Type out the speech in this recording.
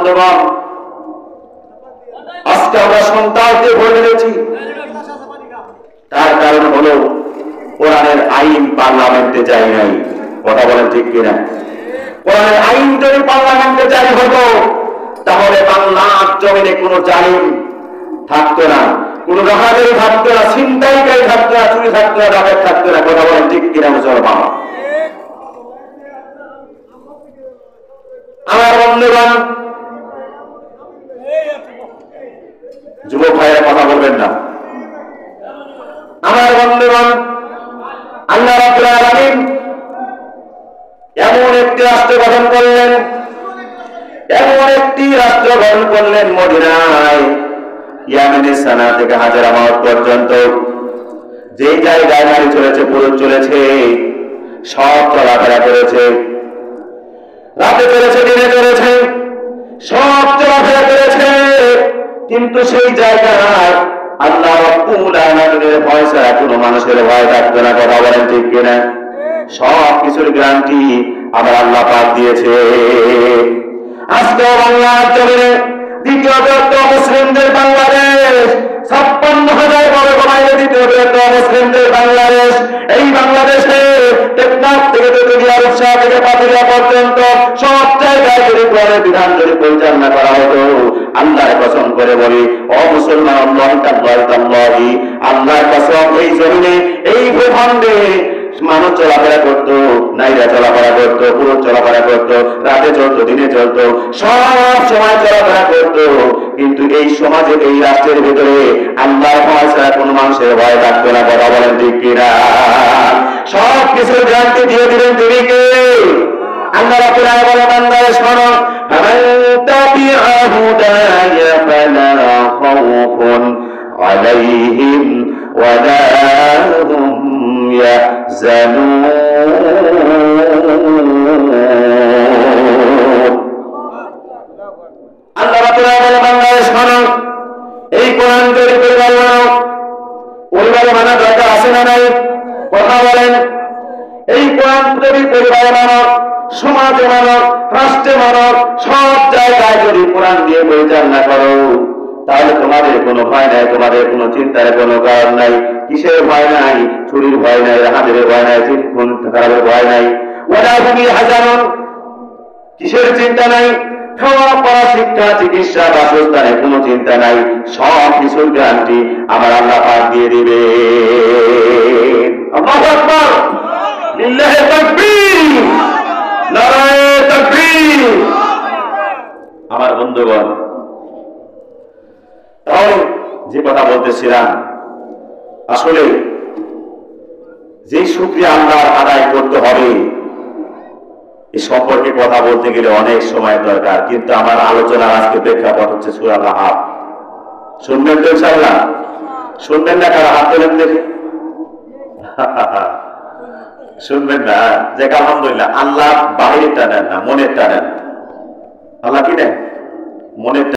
বন্ধুগণ, আজকে আমরা সন্তানকে ভরে দিয়েছি। তার কারণ হলো কোরআনের আইন পার্লামেন্টে যায় নাই। কথা বলেন ঠিক কিনা? কোরআনের আইন যদি পার্লামেন্টে জারি হতো তাহলে বাংলার জমিনে কোনো জালিম থাকতো না, কোন রাহাজারি থাকতো না, ছিনতাইকারী থাকতো না, চুরি থাকতো না, ডাকাত থাকতো না। কথা বলেন ঠিক কিনা মুসলমান? আমার বন্ধুগণ, যুবক ভাইয়েরা কথা বলবেন না। আমার বন্ধুগণ, আল্লাহ রাব্বুল আলামিন এমন একটি রাষ্ট্র গঠন করলেন, মদিনায়, ইয়ামেনের সানা থেকে হাজারাবাদ পর্যন্ত যে জায়গায় নারী চলেছে, পুরুষ চলেছে, সব চলাফেরা করেছে, রাতে চলেছে, দিনে চলেছে, সব চলাফেরা করেছে। কিন্তু সেই জায়গায় আল্লাহ রাব্বুল আলামিনের ভয় ছাড়া কোনো মানুষের ভয় থাকতো না। কথা বলেন ঠিক কিনা? সব কিছুর গ্যারান্টি আমার আল্লাহ পাক দিয়েছে। আজকে বাংলার জমিনে দ্বিতীয় বৃহত্তম মুসলিমদের বাংলাদেশ, 56,000 বর্গ মাইলের দ্বিতীয় বৃহত্তম মুসলিমদের বাংলাদেশ। এই বাংলাদেশে টেকনাফ থেকে তেতুলিয়া, রূপসা থেকে পাতুরিয়া পর্যন্ত সব জায়গায় যদি কোরআনের বিধান যদি পরিচালনা করা হতো, আল্লাহর কসম করে বলি ও মুসলমান, আল্লাহি আল্লাহর কসম, এই জমিনে, এই ভূখণ্ডে মানুষ চলাফেরা করতো, নারীরা চলাফেরা করতো, পুরুষ চলাফেরা করতো, রাতে চলতো, দিনে চলতো, সব সময় চলাফেরা করতো। কিন্তু এই সমাজে, এই রাষ্ট্রের ভিতরে আল্লাহর ভয় ছাড়া কোন মানুষের ভয় থাকতো না। কথা বলেন ঠিক কিনা? সব কিছুর গ্যারান্টি দিয়ে দিলেন তিনি কে? আল্লাহ রাব্বুল আলামিন বলেন, বান্দারা শোনো, ফামান তাবিআ হুদায়া ফালা খাউফুন আলাইহিম ওয়ালা হুম আল্লাহ রাব্বুল আলামিন বান্দারা শোনো, এই কোরআন যদি পরিবার মানো, পরিবার মানা দরকার আছে না নাই? কথা বলেন। এই কোরআন যদি পরিবার মানো, সমাজে মানো, রাষ্ট্রে মানো, সব জায়গায় যদি কোরআন দিয়ে পরিচালনা করো, তাহলে তোমাদের কোনো ভয় নাই, তোমাদের কোনো চিন্তার কোনো কারণ নাই। কিসের ভয় নাই? চুরির ভয় নাই, রাহাজারির ভয় নাই, খুন খারাপের ভয় নাই। ওয়ালা হুম ইয়াহজানুন, কিসের চিন্তা নাই? খাওয়া, পড়া, শিক্ষা, চিকিৎসা, বাসস্থানে কোনো চিন্তা নাই। সব কিছুর গ্যারান্টি আমার আল্লাহ পাক দিয়ে দিবে। আল্লাহু আকবার, লিল্লাহি তাকবীর, নারায়ে তাকবীর। আমার বন্ধুগণ, তাহলে যে কথা বলতেছিলাম, আসলে যে শুকরিয়া আল্লাহর আদায় করতে হবে, এই সম্পর্কে কথা বলতে গেলে অনেক সময় দরকার। কিন্তু আমার আলোচনার আজকে প্রেক্ষাপট হচ্ছে সূরা লাহাব। শুনবেন তো ইনশাআল্লাহ? শুনবেন না? কারা হাত তোলেন দেখি। শুনবেন না? যে আলহামদুলিল্লাহ, আল্লাহ বাহিরেরটা নেন না, মনেরটা নেন। আল্লাহ কি নেন? মনেরটা।